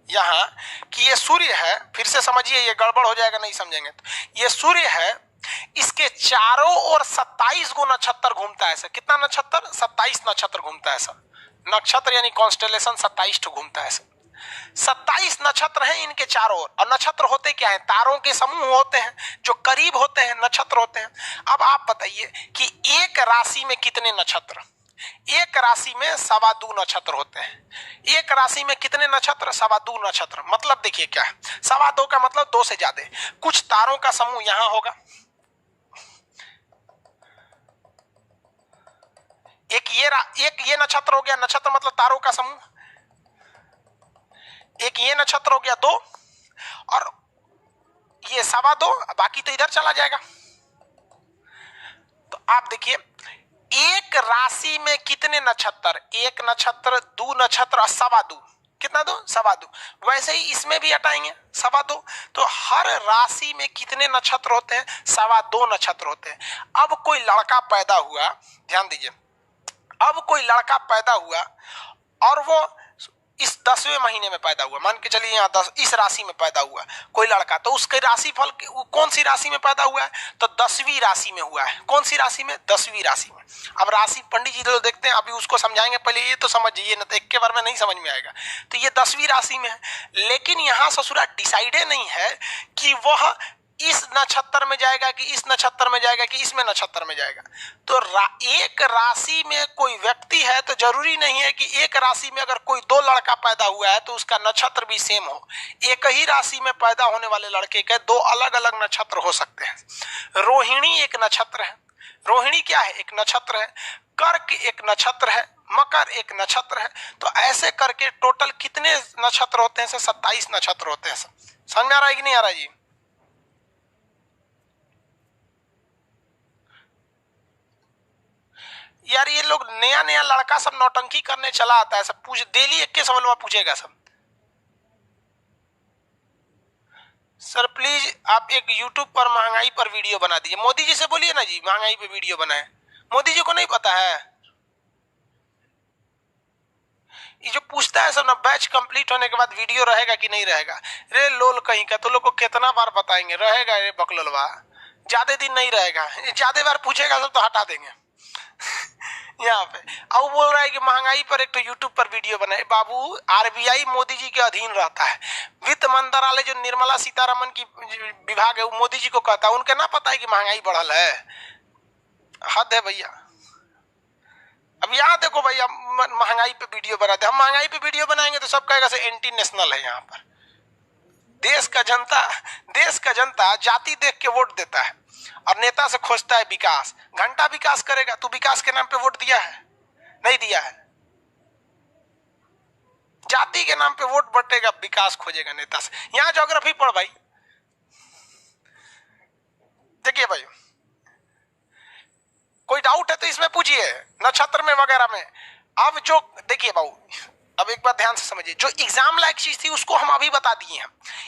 यहां कि ये सूर्य है, फिर से समझिए ये गड़बड़ हो जाएगा नहीं समझेंगे तो। ये सूर्य है, इसके चारों ओर 27 गो नक्षत्र घूमता है। कितना नक्षत्र? 27 नक्षत्र घूमता है सर। नक्षत्र यानी कॉन्स्टेलेशन 27 घूमता है सर। 27 नक्षत्र हैं इनके चारों ओर। और नक्षत्र होते क्या है? तारों के समूह होते हैं जो करीब होते हैं, नक्षत्र होते हैं। अब आप बताइए कि एक राशि में कितने नक्षत्र? एक राशि में 2.25 नक्षत्र होते हैं। एक राशि में कितने नक्षत्र? 2.25 नक्षत्र। मतलब देखिए क्या है, 2.25 का मतलब 2 से ज्यादा। कुछ तारों का समूह यहां होगा, एक ये नक्षत्र हो गया, नक्षत्र मतलब तारों का समूह। एक ये नक्षत्र हो गया 2 और ये 2.25, बाकी तो इधर चला जाएगा। तो आप देखिए एक राशि में कितने नक्षत्र? एक नक्षत्र, 2 नक्षत्र और 2.25। कितना? 2, 2.25। वैसे ही इसमें भी हटाएंगे 2.25। तो हर राशि में कितने नक्षत्र होते हैं? 2.25 नक्षत्र होते हैं। अब कोई लड़का पैदा हुआ, ध्यान दीजिए, अब कोई लड़का पैदा हुआ और वो इस 10वें महीने में पैदा हुआ, मान के चलिए यहाँ 10 इस राशि में पैदा हुआ कोई लड़का, तो उसके राशिफल कौन सी राशि में पैदा हुआ है? तो 10वीं राशि में हुआ है। कौन सी राशि में? 10वीं राशि में। अब राशि पंडित जी तो देखते हैं, अभी उसको समझाएंगे, पहले ये तो समझिए ना, तो एक के बार में नहीं समझ में आएगा। तो ये 10वीं राशि में है, लेकिन यहाँ ससुरा डिसाइडे नहीं है कि वह इस नक्षत्र में जाएगा कि इस नक्षत्र में जाएगा कि इसमें नक्षत्र में जाएगा। तो एक राशि में कोई व्यक्ति है तो जरूरी नहीं है कि एक राशि में अगर कोई 2 लड़का पैदा हुआ है तो उसका नक्षत्र भी सेम हो। एक ही राशि में पैदा होने वाले लड़के के 2 अलग अलग नक्षत्र हो सकते हैं। रोहिणी एक नक्षत्र है। रोहिणी क्या है? एक नक्षत्र है। कर्क एक नक्षत्र है। मकर एक नक्षत्र है। तो ऐसे करके टोटल कितने नक्षत्र होते हैं? 27 नक्षत्र होते हैं। समझ में आ रहा है कि नहीं आ रहा जी? यार ये लोग नया नया लड़का सब नौटंकी करने चला आता है, सब पूछ डेली एक के सवाल पूछेगा सब। सर प्लीज आप एक यूट्यूब पर महंगाई पर वीडियो बना दीजिए। मोदी जी से बोलिए ना जी महंगाई पे वीडियो बनाए। मोदी जी को नहीं पता है? ये जो पूछता है सब ना, बैच कंप्लीट होने के बाद वीडियो रहेगा कि नहीं रहेगा। रे लोल कहीं का, तो लोग को कितना बार बताएंगे रहेगा। रे बकलोलवा ज्यादा दिन नहीं रहेगा, ज्यादा बार पूछेगा सब तो हटा देंगे यहाँ पे। अब बोल रहा है कि महंगाई पर एक तो यूट्यूब पर वीडियो बनाए। बाबू आरबीआई मोदी जी के अधीन रहता है। वित्त मंत्रालय जो निर्मला सीतारमन की विभाग है वो मोदी जी को कहता है। उनके ना पता है कि महंगाई बढ़ल है? हद है भैया। अब यहाँ देखो भैया महंगाई पे वीडियो बनाते, हम महंगाई पे वीडियो बनाएंगे तो सब कहेगा से एंटी नेशनल है। यहाँ पर देश का जनता जाति देख के वोट देता है और नेता से खोजता है विकास। घंटा विकास करेगा, तू विकास के नाम पे वोट दिया है? नहीं दिया है। जाति के नाम पे वोट बटेगा, विकास खोजेगा नेता से। यहां ज्योग्राफी पढ़ भाई। देखिए भाई कोई डाउट है तो इसमें पूछिए, नक्षत्र में वगैरह में। अब जो देखिए बाबू, अब एक बात ध्यान से समझिए, जो एग्जाम लायक चीज थी उसको हम अभी बता दिए हैं।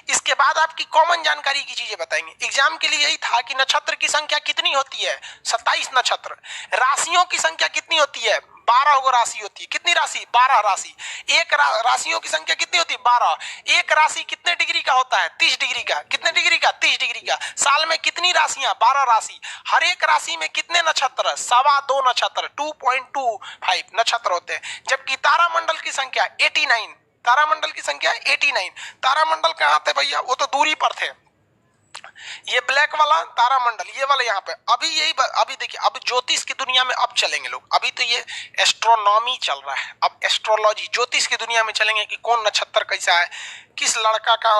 इसके बाद आपकी कॉमन जानकारी की चीजें बताएंगे। एग्जाम के लिए यही था कि नक्षत्र की संख्या कितनी होती है? 27 नक्षत्र। राशियों की संख्या कितनी होती है? 12 गो राशि होती है। कितनी राशि? 12 राशि। एक राशियों की संख्या कितनी होती है? 12। एक राशि कितने डिग्री का होता है? 30 डिग्री का। कितने डिग्री का? 30 डिग्री का। साल में कितनी राशियां? 12 राशि। हर एक राशि में कितने नक्षत्र? 2.25 नक्षत्र, 2.25 नक्षत्र होते हैं। जबकि तारामंडल की संख्या 89, तारामंडल की संख्या 89। तारामंडल कहां थे भैया? वो तो दूरी पर थे। ये ब्लैक वाला तारामंडल, ये वाला यहाँ पे। अभी देखिए, अब ज्योतिष की दुनिया में अब चलेंगे लोग। अभी तो ये एस्ट्रोनॉमी चल रहा है, अब एस्ट्रोलॉजी, ज्योतिष की दुनिया में चलेंगे कि कौन नक्षत्र कैसा है, किस लड़का का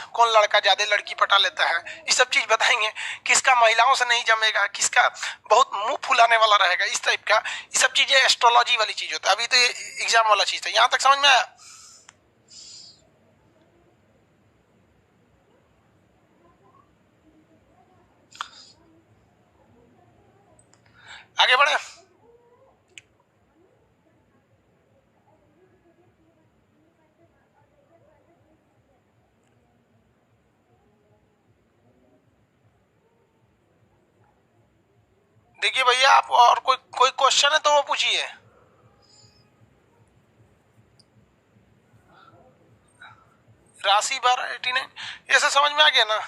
कौन लड़का ज्यादा लड़की पटा लेता है, ये सब चीज बताएंगे। किसका महिलाओं से नहीं जमेगा, किसका बहुत मुंह फुलाने वाला रहेगा, इस टाइप का ये सब चीजें एस्ट्रोलॉजी वाली चीज होता है। अभी तो ये एग्जाम वाला चीज था। यहाँ तक समझ में आया? आगे बढ़े। देखिए भैया, आप और कोई क्वेश्चन है तो वो पूछिए। राशि 12 89, ये सब समझ में आ गया ना?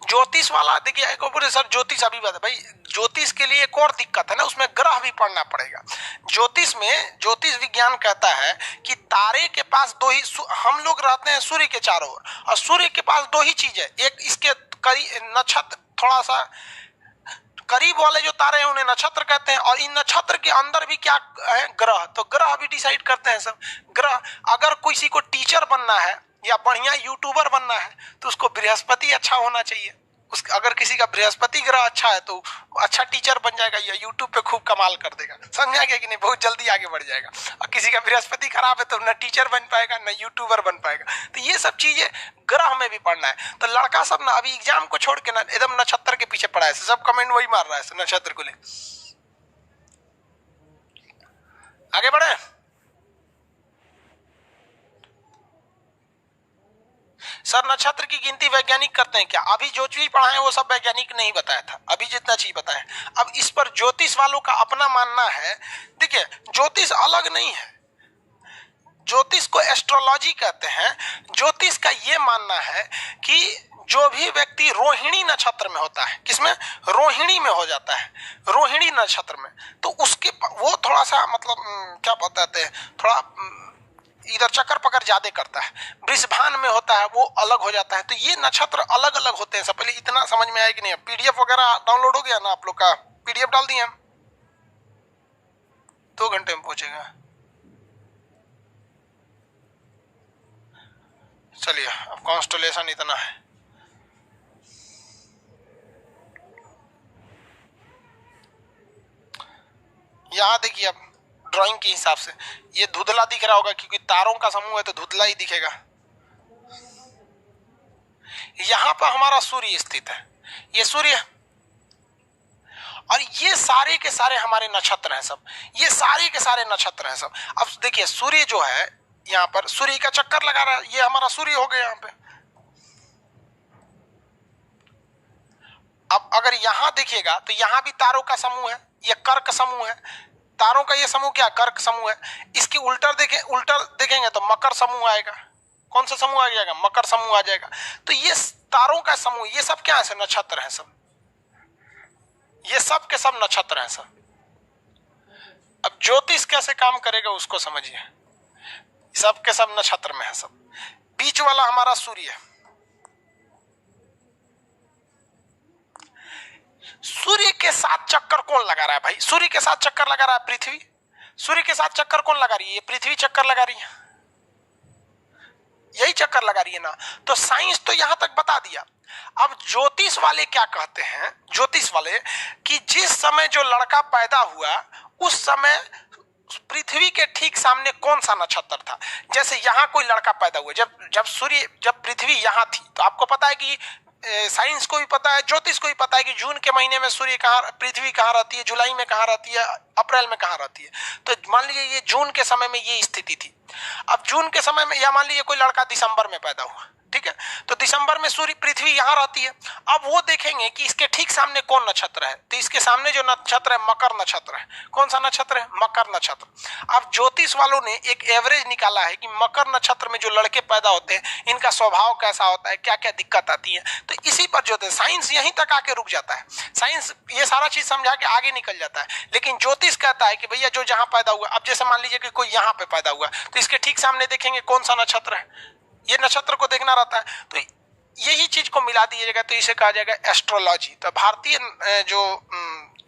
ज्योतिष वाला देखिए, एक और सर ज्योतिष अभी बात है भाई, ज्योतिष के लिए एक और दिक्कत है ना, उसमें ग्रह भी पढ़ना पड़ेगा। ज्योतिष में ज्योतिष विज्ञान कहता है कि तारे के पास दो ही, हम लोग रहते हैं सूर्य के चारों ओर, और सूर्य के पास दो ही चीज है। एक इसके नक्षत्र थोड़ा सा करीब वाले जो तारे हैं उन्हें नक्षत्र कहते हैं, और इन नक्षत्र के अंदर भी क्या है? ग्रह। तो ग्रह भी डिसाइड करते हैं सब। ग्रह, अगर किसी को टीचर बनना है या बढ़िया यूट्यूबर बनना है तो उसको बृहस्पति अच्छा होना चाहिए। अगर किसी का बृहस्पति ग्रह अच्छा है तो अच्छा टीचर बन जाएगा या यूट्यूब पे खूब कमाल कर देगा। समझा गया कि नहीं? बहुत जल्दी आगे बढ़ जाएगा। और किसी का बृहस्पति खराब है तो न टीचर बन पाएगा न यूट्यूबर बन पाएगा। तो ये सब चीजें ग्रह में भी पढ़ना है। तो लड़का सब ना अभी एग्जाम को छोड़ के ना एकदम नक्षत्र के पीछे पड़ा है, सब कमेंट वही मार रहा है नक्षत्र को ले। आगे बढ़े। सर नक्षत्र की गिनती वैज्ञानिक करते हैं क्या? अभी जो चीज पढ़ाए वो सब वैज्ञानिक नहीं बताया था, अभी जितना चीज बताया। अब इस पर ज्योतिष वालों का अपना मानना है। देखिए, ज्योतिष अलग नहीं है, ज्योतिष को एस्ट्रोलॉजी कहते हैं। ज्योतिष का ये मानना है कि जो भी व्यक्ति रोहिणी नक्षत्र में होता है, किसमें? रोहिणी में हो जाता है, रोहिणी नक्षत्र में, तो उसके वो थोड़ा सा मतलब क्या बताते हैं, थोड़ा इधर चक्कर पकड़ ज्यादा करता है। वृषभान में होता है वो अलग हो जाता है। तो ये नक्षत्र अलग अलग होते हैं सब। पहले इतना समझ में आया कि नहीं? पीडीएफ वगैरह डाउनलोड हो गया ना आप लोग का? पीडीएफ डाल दिए हम, 2 घंटे में पहुंचेगा। चलिए, अब कॉन्स्टलेशन इतना है। यहाँ देखिए, अब ड्राइंग के हिसाब से ये धुंधला दिख रहा होगा क्योंकि तारों का समूह है तो धुंधला ही दिखेगा। यहां पर हमारा सूर्य स्थित है, ये सूर्य, और ये सारे के सारे हमारे नक्षत्र हैं सब, ये सारे के सारे नक्षत्र हैं सब। अब देखिए, सूर्य जो है यहाँ पर सूर्य का चक्कर लगा रहा है, ये हमारा सूर्य हो गया यहाँ पे। अब अगर यहां देखिएगा तो यहां भी तारों का समूह है, ये कर्क समूह है। तारों का ये समूह क्या? कर्क समूह है। इसकी उल्टा देखेंगे तो मकर समूह आएगा। कौन सा समूह आ जाएगा? मकर समूह आ जाएगा। तो ये तारों का समूह, ये सब क्या है? नक्षत्र है सब, ये सब के सब नक्षत्र हैं सब। अब ज्योतिष कैसे काम करेगा उसको समझिए। सब के सब नक्षत्र में है सब। बीच वाला हमारा सूर्य है। सूर्य के साथ चक्कर कौन लगा रहा है भाई? सूर्य के साथ चक्कर लगा रहा है पृथ्वी। सूर्य के साथ चक्कर कौन लगा रही है? ये पृथ्वी चक्कर लगा रही है, यही चक्कर लगा रही है ना। तो साइंस तो यहां तक बता दिया। अब ज्योतिष वाले क्या कहते हैं? ज्योतिष वाले कि जिस समय जो लड़का पैदा हुआ उस समय पृथ्वी के ठीक सामने कौन सा नक्षत्र था। जैसे यहाँ कोई लड़का पैदा हुआ, जब पृथ्वी यहाँ थी, तो आपको पता है कि साइंस को भी पता है, ज्योतिष को भी पता है कि जून के महीने में पृथ्वी कहाँ रहती है, जुलाई में कहाँ रहती है, अप्रैल में कहाँ रहती है। तो मान लीजिए ये जून के समय में ये स्थिति थी। अब जून के समय में, या मान लीजिए कोई लड़का दिसंबर में पैदा हुआ, ठीक ठीक है, तो दिसंबर में सूर्य पृथ्वी यहाँ रहती है। अब वो देखेंगे कि इसके ठीक सामने कौन नक्षत्र है, तो इसके सामने जो नक्षत्र है मकर नक्षत्र है। कौन सा नक्षत्र है? मकर नक्षत्र। अब ज्योतिष वालों ने एक एवरेज निकाला है कि मकर नक्षत्र में जो लड़के पैदा होते हैं इनका स्वभाव कैसा होता है, क्या क्या दिक्कत आती है। तो इसी पर ज्योतिष, साइंस यहीं तक आके रुक जाता है। साइंस ये सारा चीज समझा के आगे निकल जाता है, लेकिन ज्योतिष कहता है कि भैया जो जहां पैदा हुआ, अब जैसे मान लीजिए कि कोई यहाँ पे पैदा हुआ तो इसके ठीक सामने देखेंगे कौन सा नक्षत्र है, ये नक्षत्र को देखना रहता है। तो यही चीज को मिला दीजिएगा तो इसे कहा जाएगा एस्ट्रोलॉजी। तो भारतीय जो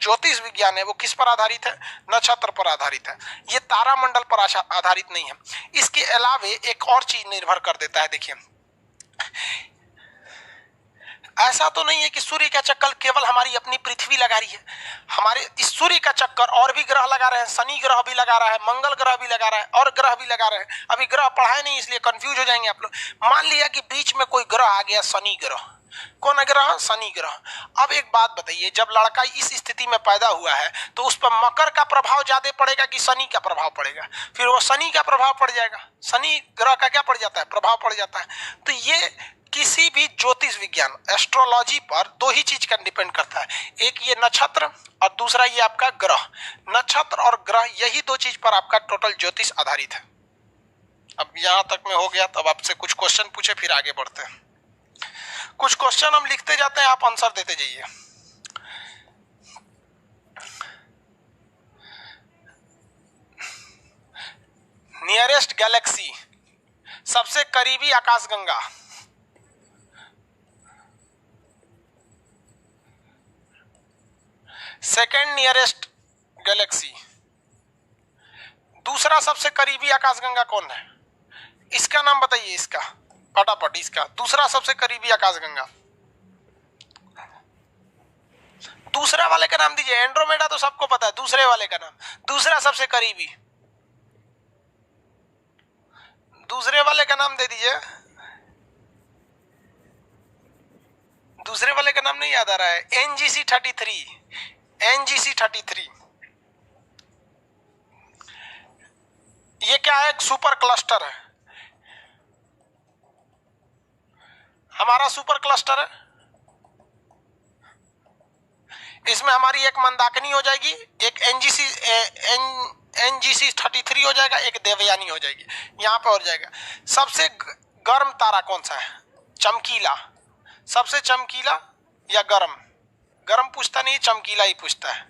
ज्योतिष विज्ञान है वो किस पर आधारित है? नक्षत्र पर आधारित है। ये तारामंडल पर आधारित नहीं है। इसके अलावे एक और चीज निर्भर कर देता है। देखिए, ऐसा तो नहीं है कि सूर्य का चक्कर केवल हमारी अपनी पृथ्वी लगा रही है। हमारे इस सूर्य का चक्कर और भी ग्रह लगा रहे हैं, शनि ग्रह भी लगा रहा है, मंगल ग्रह भी लगा रहा है और ग्रह भी लगा रहे हैं। अभी ग्रह पढ़ाए नहीं इसलिए कंफ्यूज हो जाएंगे आप लोग। मान लिया कि बीच में कोई ग्रह आ गया, शनि ग्रह। कौन ग्रह? शनि ग्रह। अब एक बात बताइए, जब लड़का इस स्थिति में पैदा हुआ है तो उस पर मकर का प्रभाव ज्यादा पड़ेगा कि शनि का प्रभाव पड़ेगा? फिर वो शनि का प्रभाव पड़ जाएगा, शनि ग्रह का क्या पड़ जाता है? प्रभाव पड़ जाता है। तो ये किसी भी ज्योतिष विज्ञान, एस्ट्रोलॉजी पर दो ही चीज का डिपेंड करता है, एक ये नक्षत्र और दूसरा ये आपका ग्रह। नक्षत्र और ग्रह, यही दो चीज पर आपका टोटल ज्योतिष आधारित है। अब यहां तक में हो गया, तब आपसे कुछ क्वेश्चन पूछे फिर आगे बढ़ते हैं। कुछ क्वेश्चन हम लिखते जाते हैं, आप आंसर देते जाइए। नियरेस्ट गैलेक्सी, सबसे करीबी आकाशगंगा। Second nearest Galaxy. दूसरा सबसे करीबी आकाशगंगा कौन है? इसका नाम बताइए, इसका फटाफट, इसका दूसरा सबसे करीबी आकाशगंगा। दूसरा वाले का नाम दीजिए। एंड्रोमेडा तो सबको पता है, दूसरे वाले का नाम, दूसरा सबसे करीबी, दूसरे वाले का नाम दे दीजिए। दूसरे वाले का नाम नहीं याद आ रहा है। NGC 33, NGC 33। ये क्या है? सुपर क्लस्टर है, हमारा सुपर क्लस्टर है। इसमें हमारी एक मंदाकिनी हो जाएगी, एक एनजीसी 33 हो जाएगा, एक देवयानी हो जाएगी। यहाँ पे हो जाएगा। सबसे गर्म तारा कौन सा है? चमकीला। सबसे चमकीला या गर्म? गर्म पूछता नहीं, चमकीला ही पूछता है।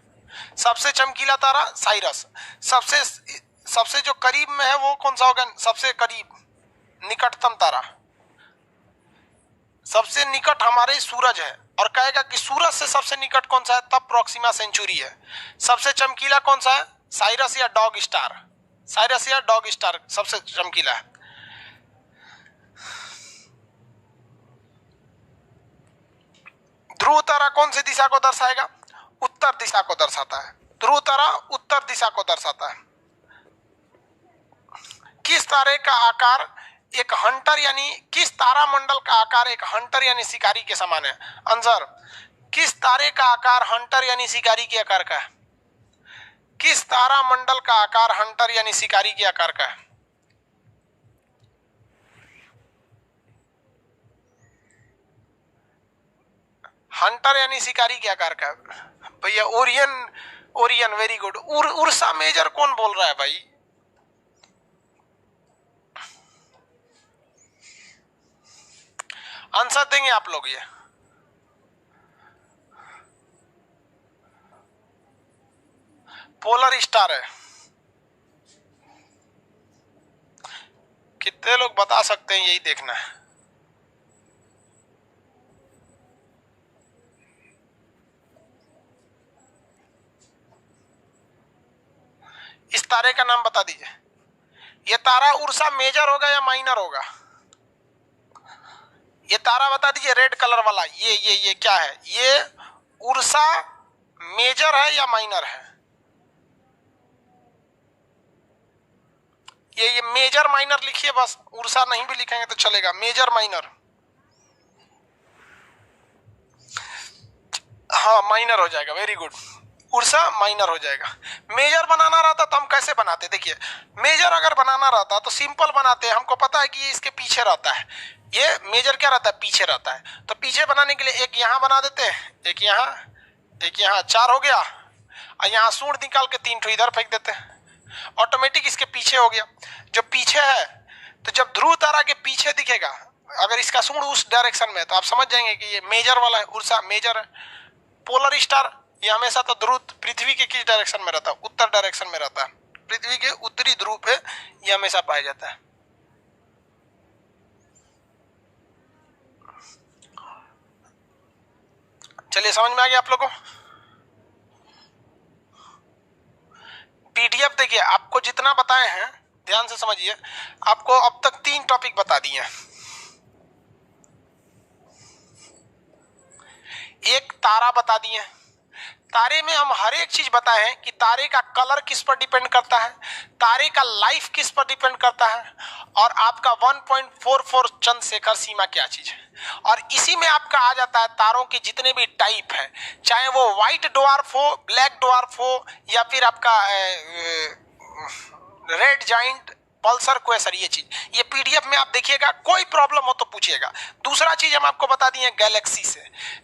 सबसे चमकीला तारा साइरस। सबसे जो करीब में है वो कौन सा होगा? सबसे करीब, निकटतम तारा। सबसे निकट हमारे सूरज है, और कहेगा कि सूरज से सबसे निकट कौन सा है, तब प्रोक्सिमा सेंचुरी है। सबसे चमकीला कौन सा है? साइरस या डॉग स्टार। साइरस या डॉग स्टार सबसे चमकीला है। ध्रुव तारा कौन सी दिशा को दर्शाएगा? उत्तर दिशा को दर्शाता है। ध्रुव तारा उत्तर दिशा को दर्शाता है। किस तारे का आकार एक हंटर यानी किस तारामंडल का आकार एक हंटर यानी शिकारी के समान है? आंसर, किस तारे का आकार हंटर यानी शिकारी के आकार का है? किस तारामंडल का आकार हंटर यानी शिकारी के आकार का है? हंटर यानी शिकारी के आकार का भैया? Orion, Orion, very good. Ursa Major कौन बोल रहा है भाई? आंसर देंगे आप लोग। ये पोलर स्टार है। कितने लोग बता सकते हैं? यही देखना है। इस तारे का नाम बता दीजिए। ये तारा उर्सा मेजर होगा या माइनर होगा? ये तारा बता दीजिए, रेड कलर वाला। ये क्या है? ये उर्सा मेजर है या माइनर है? ये मेजर माइनर लिखिए बस, उर्सा नहीं भी लिखेंगे तो चलेगा। मेजर माइनर, हाँ माइनर हो जाएगा, वेरी गुड। उर्सा माइनर हो जाएगा। मेजर बनाना रहता तो हम कैसे बनाते? देखिए, मेजर अगर बनाना रहता तो सिंपल बनाते। हमको पता है कि ये इसके पीछे रहता है। ये मेजर क्या रहता है, पीछे रहता है। तो पीछे बनाने के लिए एक यहाँ बना देते हैं, एक यहाँ, एक यहाँ, 4 हो गया। और यहाँ सूंड निकाल के 3 ठो इधर फेंक देते हैं, ऑटोमेटिक इसके पीछे हो गया। जो पीछे है, तो जब ध्रुव तारा के पीछे दिखेगा, अगर इसका सूंड उस डायरेक्शन में है, तो आप समझ जाएंगे कि ये मेजर वाला है, उर्सा मेजर है। पोलर स्टार ये हमेशा तो ध्रुव पृथ्वी के किस डायरेक्शन में रहता है, उत्तर डायरेक्शन में रहता है, पृथ्वी के उत्तरी ध्रुव पे ये हमेशा पाया जाता है। चलिए समझ में आ गया आप लोगों को। पीडीएफ देखिए, आपको जितना बताए हैं ध्यान से समझिए, आपको अब तक 3 टॉपिक बता दिए हैं। एक तारा बता दिए, तारे में हम हर एक चीज बताए हैं कि तारे का कलर किस पर डिपेंड करता है, तारे का लाइफ किस पर डिपेंड करता है, और आपका 1.44 चंद्रशेखर सीमा क्या चीज है। और इसी में आपका आ जाता है तारों के जितने भी टाइप है, चाहे वो व्हाइट ड्वार्फ हो, ब्लैक ड्वार्फ हो, या फिर आपका रेड जाइंट, पल्सर, क्वेसर, ये चीज, ये पीडीएफ में आप देखिएगा, कोई प्रॉब्लम हो तो पूछिएगा। दूसरा चीज हम आपको बता दिए गैलेक्सी से,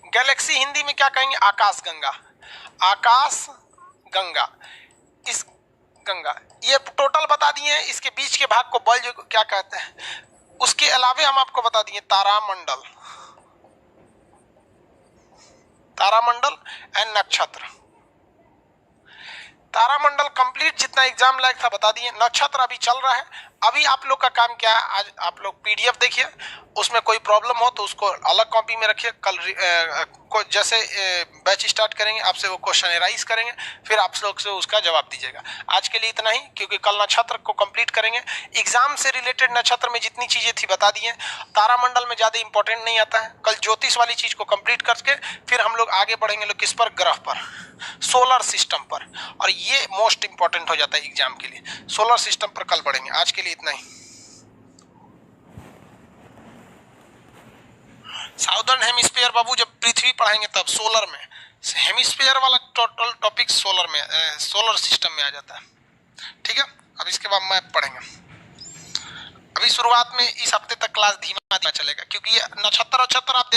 गैलेक्सी हिंदी में क्या कहेंगे, आकाश गंगा, आकाश गंगा, इस गंगा, ये टोटल बता दिए हैं। इसके बीच के भाग को बल्ज क्या कहते हैं। उसके अलावे हम आपको बता दिए तारामंडल, तारामंडल एंड नक्षत्र। तारामंडल कंप्लीट जितना एग्जाम लायक था बता दिए। नक्षत्र अभी चल रहा है। अभी आप लोग का काम क्या है, आज आप लोग पीडीएफ देखिए, उसमें कोई प्रॉब्लम हो तो उसको अलग कॉपी में रखिए। कल जैसे बैच स्टार्ट करेंगे आपसे वो क्वेश्चनराइज करेंगे, फिर आप लोग से उसका जवाब दीजिएगा। आज के लिए इतना ही, क्योंकि कल नक्षत्र को कंप्लीट करेंगे। एग्जाम से रिलेटेड नक्षत्र में जितनी चीजें थी बता दी हैं। तारामंडल में ज्यादा इंपॉर्टेंट नहीं आता है। कल ज्योतिष वाली चीज को कंप्लीट करके फिर हम लोग आगे बढ़ेंगे लोग किस पर, ग्रह पर, सोलर सिस्टम पर, और ये मोस्ट इंपॉर्टेंट हो जाता है एग्जाम के लिए। सोलर सिस्टम पर कल बढ़ेंगे। आज के लिए इतना ही। साउदर्न हेमिस्फीयर बाबू जब पृथ्वी पढ़ाएंगे तब, सोलर में हेमिस्फीयर वाला टोटल टॉपिक सोलर में, सोलर सिस्टम में आ जाता है। ठीक है, अब इसके बाद मैप पढ़ेंगे। अभी शुरुआत में इस हफ्ते तक क्लास धीमा चलेगा, क्योंकि ये नक्षत्र आप